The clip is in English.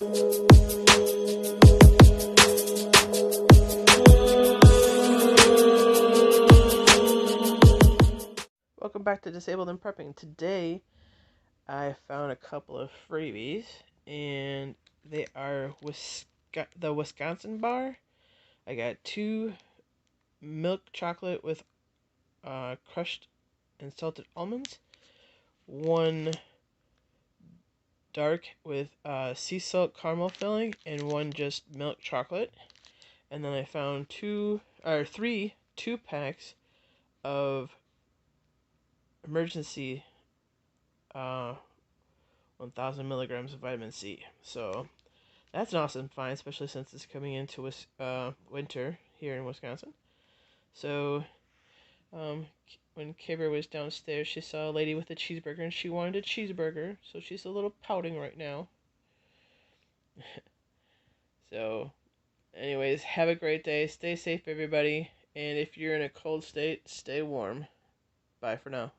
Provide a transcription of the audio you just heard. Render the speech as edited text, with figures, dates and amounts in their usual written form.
Welcome back to Disabled and Prepping. Today, I found a couple of freebies, and they are the Wisconsin bar. I got 2 milk chocolate with crushed and salted almonds, 1 dark with sea salt caramel filling, and 1 just milk chocolate. And then I found 3 2-packs of emergen-c 1,000 milligrams of vitamin C. So that's an awesome find, especially since it's coming into winter here in Wisconsin. So when Kaber was downstairs, she saw a lady with a cheeseburger, and she wanted a cheeseburger, so she's a little pouting right now. So anyways, have a great day. Stay safe, everybody. And if you're in a cold state, stay warm. Bye for now.